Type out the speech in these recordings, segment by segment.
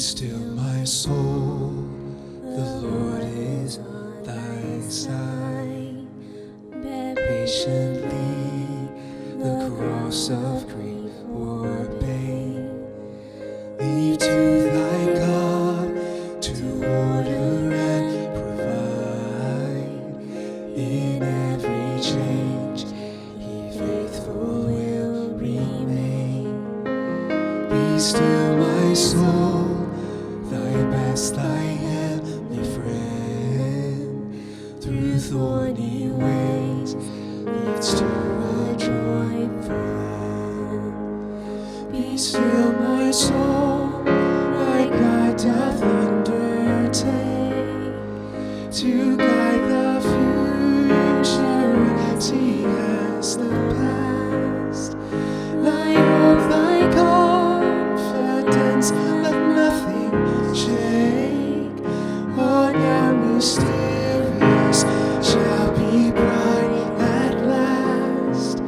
still, my soul, the Lord is on thy side. Bear patiently the cross of grief or pain. Leave to thy God to order and provide. In every change, he faithful will remain. Be still, my soul, thy best, thy heavenly friend, through thorny ways leads to a joyful end. Be still, my soul, thy God doth undertake to guide the future as he has the past. Thy hope, thy confidence, let nothing shake. Oh, now mysterious shall be bright at last.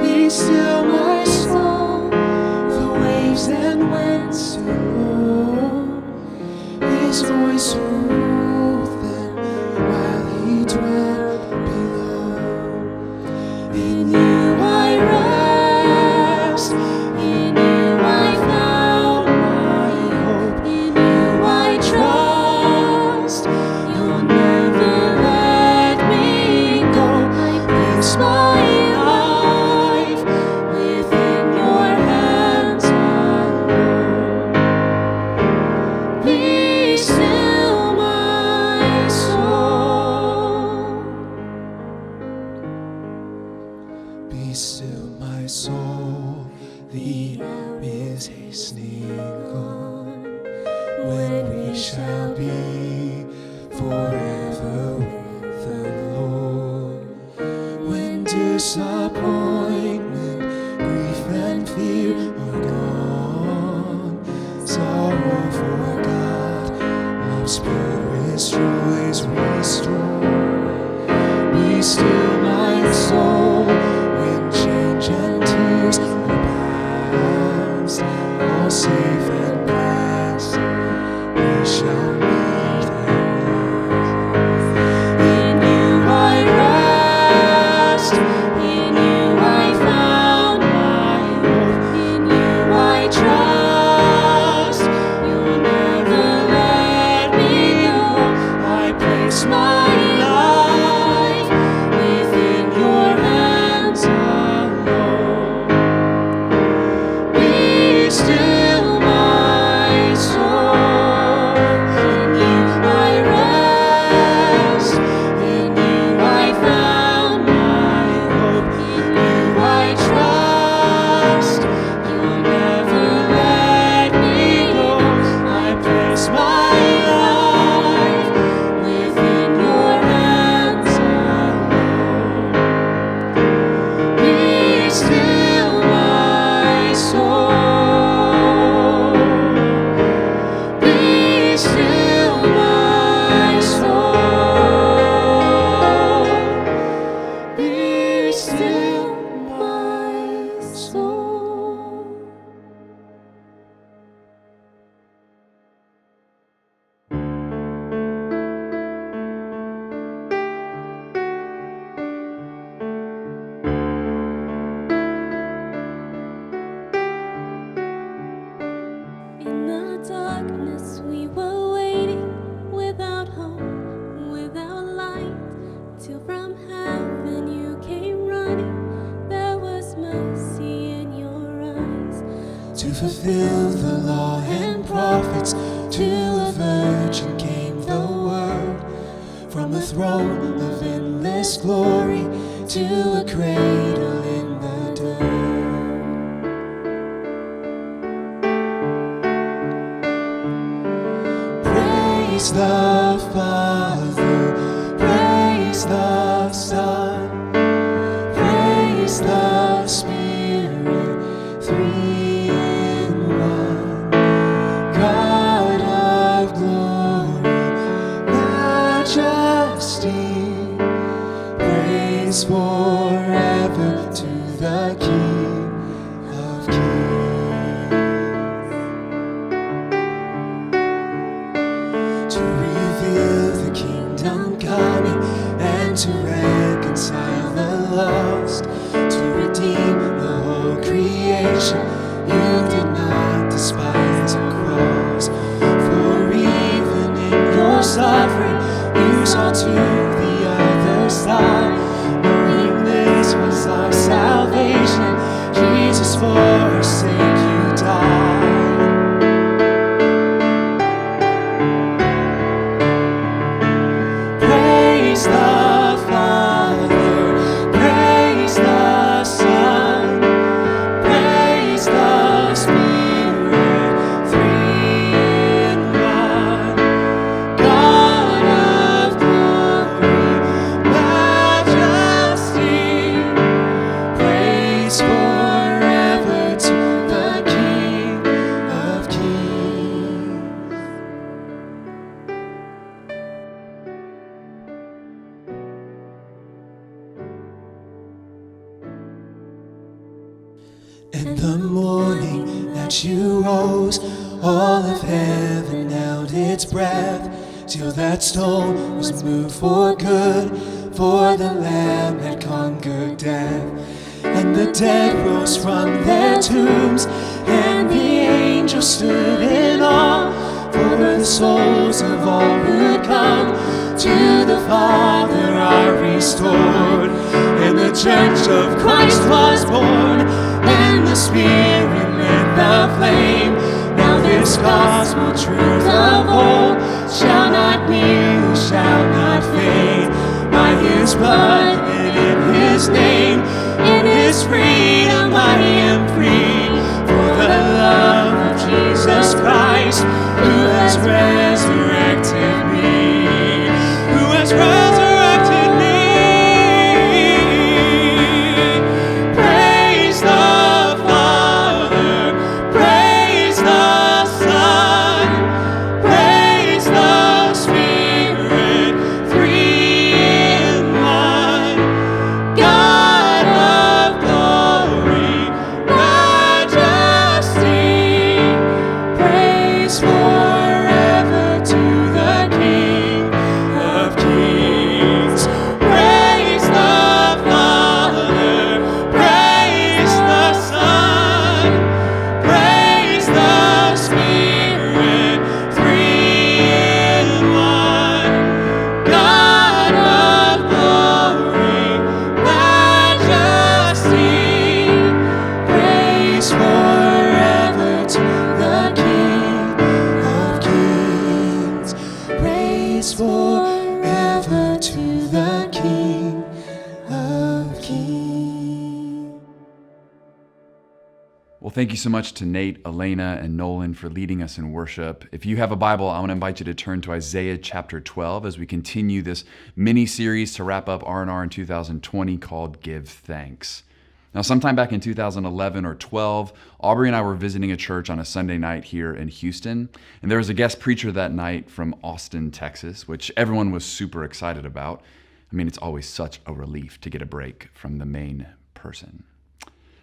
Be still, my soul, the waves and winds to know his voice who ruled them while he dwelt below. In you I rest, in you I found my hope, in you I trust. You'll never let me go. I place my life within your hands alone. Be still, my soul. Be still, my soul, the hour is hastening on, when we shall be forever with the Lord. When disappointment, grief and fear are gone, sorrow forgot, love's purest joys restored. Be still, my soul, when change and tears are past, all safe and blessed, we shall meet at last. In you I rest, in you I found my hope, in you I trust. You'll never let me go. I place my life within your hands alone. Be still, my soul, in you I rest, in you I found my hope, in you I trust. You'll never let me go. I place my life within your hands alone. Be still, my soul. Be still, my soul. Be still, my soul. In the darkness we were waiting, without hope, without light, till from heaven you came running. There was mercy in your eyes. To fulfill the law and prophets, to a virgin came the word. From a throne of endless glory to a cradle in the dirt. Praise the Father, praise the Son, praise the Spirit, three in one. God of glory, majesty, praise forever to the King of Kings. came to reconcile the lost, to redeem the whole creation. You did not despise a cross, for even in your suffering, you saw to the other side, knowing this was our salvation. Jesus, for our sake you died. Praise the Father, praise the Son, praise the Spirit, three in one. God of glory, majesty, praise forever to the King of Kings. In the morning that you rose, all of heaven held its breath, till that stone was moved for good, for the Lamb had conquered death. And the dead rose from their tombs, and the angels stood in awe, for the souls of all who'd come to the Father are restored. And the church of Christ was born, and the Spirit lit the flame. Now this gospel truth of old shall not kneel, shall not fade. By His blood and in His name, in His freedom I am free. For the love of Jesus Christ, who has resurrected me, who has resurrected me. Praise the Father, praise the Son, praise the Spirit, three in one. God of glory, majesty, praise forever to the King of Kings. Praise the Father, praise the Son, praise the Spirit, three in one. God of glory, majesty, praise forever to the King of Kings. Praise forever to the King of Kings. Well, thank you so much to Nate, Elena, and Nolan for leading us in worship. If you have a Bible, I want to invite you to turn to Isaiah chapter 12 as we continue this mini-series to wrap up R&R in 2020 called Give Thanks. Now, sometime back in 2011 or 12, Aubrey and I were visiting a church on a Sunday night here in Houston, and there was a guest preacher that night from Austin, Texas, which everyone was super excited about. I mean, it's always such a relief to get a break from the main person.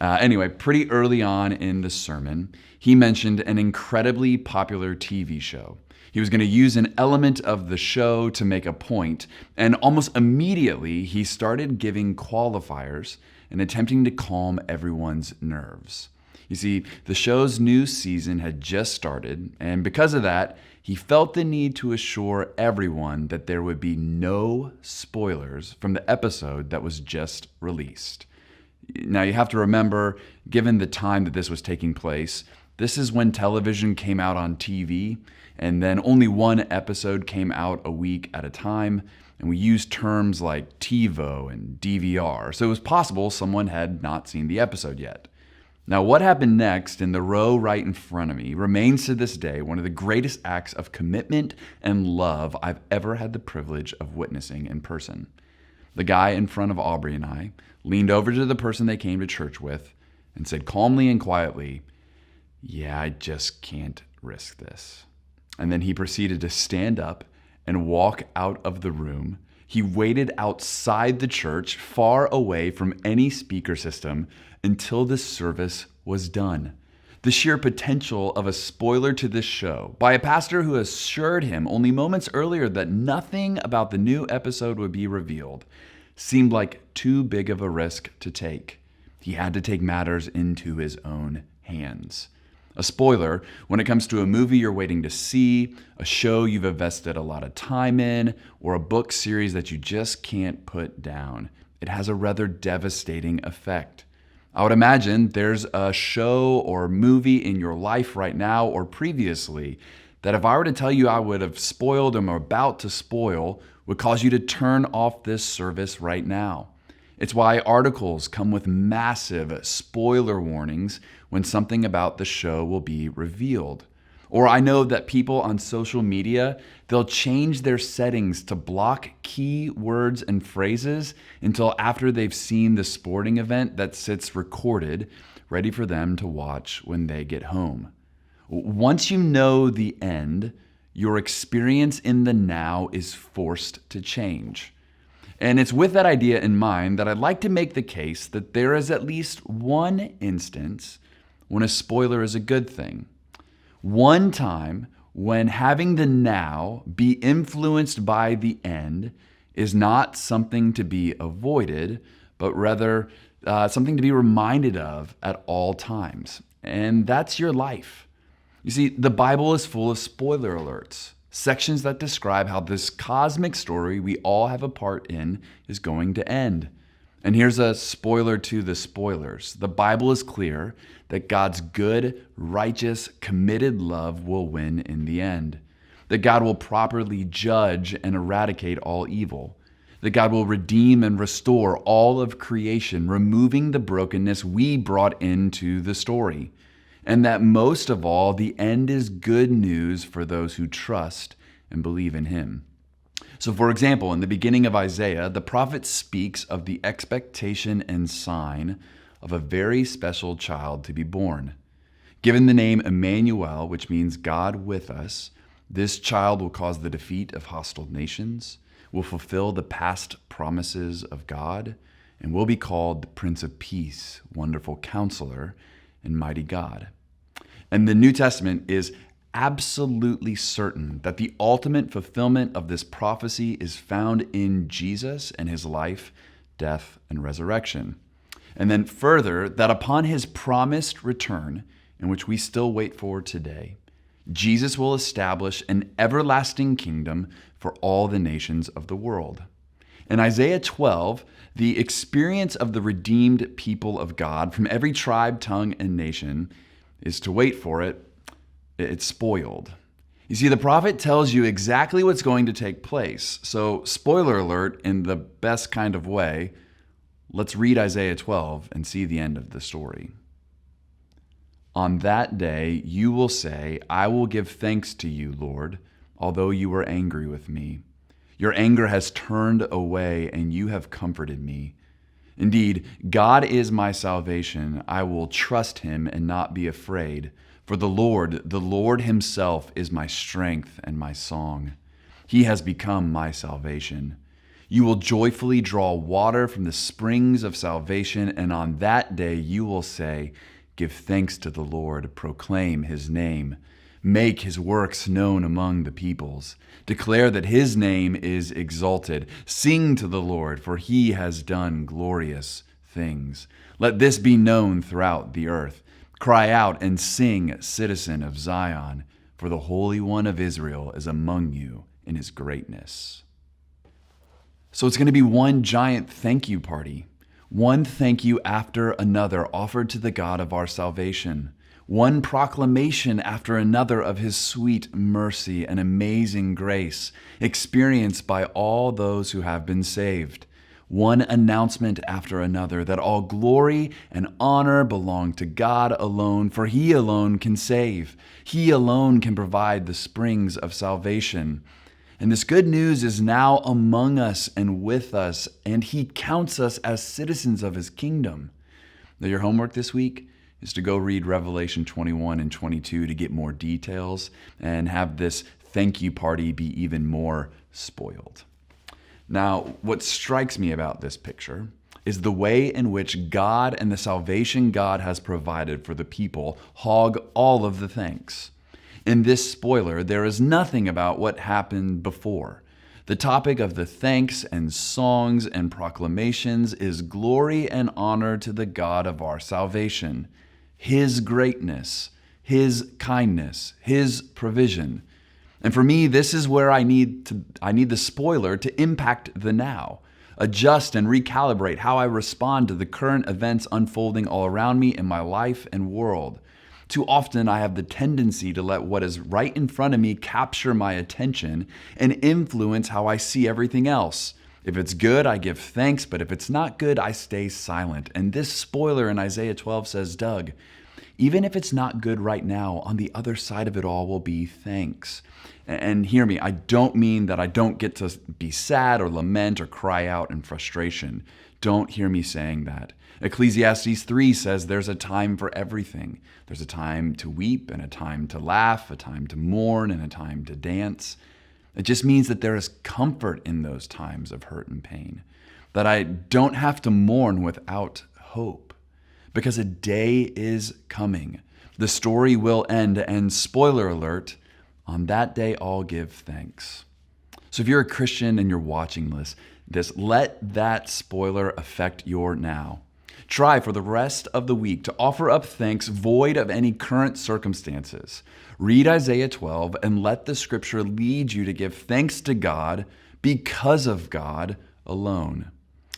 Anyway, pretty early on in the sermon, he mentioned an incredibly popular TV show. He was going to use an element of the show to make a point, and almost immediately he started giving qualifiers and attempting to calm everyone's nerves. You see, the show's new season had just started, and because of that, he felt the need to assure everyone that there would be no spoilers from the episode that was just released. Now, you have to remember, given the time that this was taking place, this is when television came out on TV, and then only one episode came out a week at a time, and we used terms like TiVo and DVR, so it was possible someone had not seen the episode yet. Now, what happened next in the row right in front of me remains to this day one of the greatest acts of commitment and love I've ever had the privilege of witnessing in person. The guy in front of Aubrey and I leaned over to the person they came to church with and said calmly and quietly, "Yeah, I just can't risk this." And then he proceeded to stand up and walk out of the room. He waited outside the church, far away from any speaker system, until the service was done. the sheer potential of a spoiler to this show by a pastor who assured him only moments earlier that nothing about the new episode would be revealed seemed like too big of a risk to take. He had to take matters into his own hands. A spoiler, when it comes to a movie you're waiting to see, a show you've invested a lot of time in, or a book series that you just can't put down, it has a rather devastating effect. I would imagine there's a show or movie in your life right now or previously that if I were to tell you I would have spoiled or am about to spoil, would cause you to turn off this service right now. It's why articles come with massive spoiler warnings when something about the show will be revealed. Or I know that people on social media, they'll change their settings to block key words and phrases until after they've seen the sporting event that sits recorded, ready for them to watch when they get home. Once you know the end, your experience in the now is forced to change. And it's with that idea in mind that I'd like to make the case that there is at least one instance when a spoiler is a good thing. One time when having the now be influenced by the end is not something to be avoided, but rather something to be reminded of at all times. And that's your life. You see, the Bible is full of spoiler alerts. Sections that describe how this cosmic story we all have a part in is going to end. And here's a spoiler to the spoilers. The Bible is clear that God's good, righteous, committed love will win in the end. That God will properly judge and eradicate all evil. That God will redeem and restore all of creation, removing the brokenness we brought into the story. And that most of all, the end is good news for those who trust and believe in Him. So, for example, in the beginning of Isaiah, the prophet speaks of the expectation and sign of a very special child to be born. Given the name Emmanuel, which means God with us, this child will cause the defeat of hostile nations, will fulfill the past promises of God, and will be called the Prince of Peace, Wonderful Counselor, and Mighty God. And the New Testament is absolutely certain that the ultimate fulfillment of this prophecy is found in Jesus and His life, death, and resurrection. And then further, that upon His promised return, in which we still wait for today, Jesus will establish an everlasting kingdom for all the nations of the world. In Isaiah 12, the experience of the redeemed people of God from every tribe, tongue, and nation is to wait for it. It's spoiled. You see, the prophet tells you exactly what's going to take place. So, spoiler alert in the best kind of way, let's read Isaiah 12 and see the end of the story. On that day, you will say, I will give thanks to you, Lord, although you were angry with me. Your anger has turned away, and you have comforted me. Indeed, God is my salvation. I will trust Him and not be afraid. For the Lord Himself is my strength and my song. He has become my salvation. You will joyfully draw water from the springs of salvation, and on that day you will say, give thanks to the Lord, proclaim His name. Make His works known among the peoples. Declare that His name is exalted. Sing to the Lord, for He has done glorious things. Let this be known throughout the earth. Cry out and sing, citizen of Zion, for the Holy One of Israel is among you in His greatness. So it's going to be one giant thank you party. One thank you after another offered to the God of our salvation. One proclamation after another of His sweet mercy and amazing grace, experienced by all those who have been saved. One announcement after another that all glory and honor belong to God alone, for He alone can save. He alone can provide the springs of salvation. And this good news is now among us and with us, and He counts us as citizens of His kingdom. Now, your homework this week is to go read Revelation 21 and 22 to get more details and have this thank you party be even more spoiled. Now, what strikes me about this picture is the way in which God and the salvation God has provided for the people hog all of the thanks. In this spoiler, there is nothing about what happened before. The topic of the thanks and songs and proclamations is glory and honor to the God of our salvation, His greatness, His kindness, His provision. And for me, this is where I need the spoiler to impact the now, adjust and recalibrate how I respond to the current events unfolding all around me in my life and world. Too often, I have the tendency to let what is right in front of me capture my attention and influence how I see everything else. If it's good, I give thanks, but if it's not good, I stay silent. And this spoiler in Isaiah 12 says, Doug, even if it's not good right now, on the other side of it all will be thanks. And hear me, I don't mean that I don't get to be sad or lament or cry out in frustration. Don't hear me saying that. Ecclesiastes 3 says there's a time for everything. There's a time to weep and a time to laugh, a time to mourn and a time to dance. It just means that there is comfort in those times of hurt and pain, that I don't have to mourn without hope, because a day is coming. The story will end, and spoiler alert, on that day all give thanks. So if you're a Christian and you're watching this, let that spoiler affect your now. Try for the rest of the week to offer up thanks void of any current circumstances. Read Isaiah 12 and let the scripture lead you to give thanks to God because of God alone.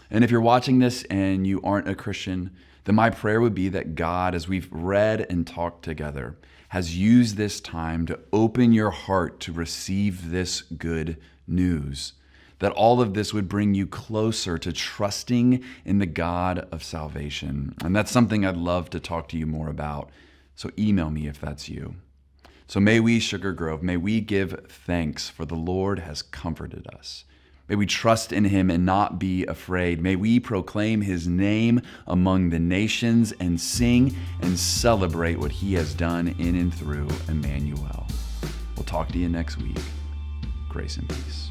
And if you're watching this and you aren't a Christian, then my prayer would be that God, as we've read and talked together, has used this time to open your heart to receive this good news. That all of this would bring you closer to trusting in the God of salvation. And that's something I'd love to talk to you more about. So email me if that's you. So may we, Sugar Grove, may we give thanks, for the Lord has comforted us. May we trust in Him and not be afraid. May we proclaim His name among the nations and sing and celebrate what He has done in and through Emmanuel. We'll talk to you next week. Grace and peace.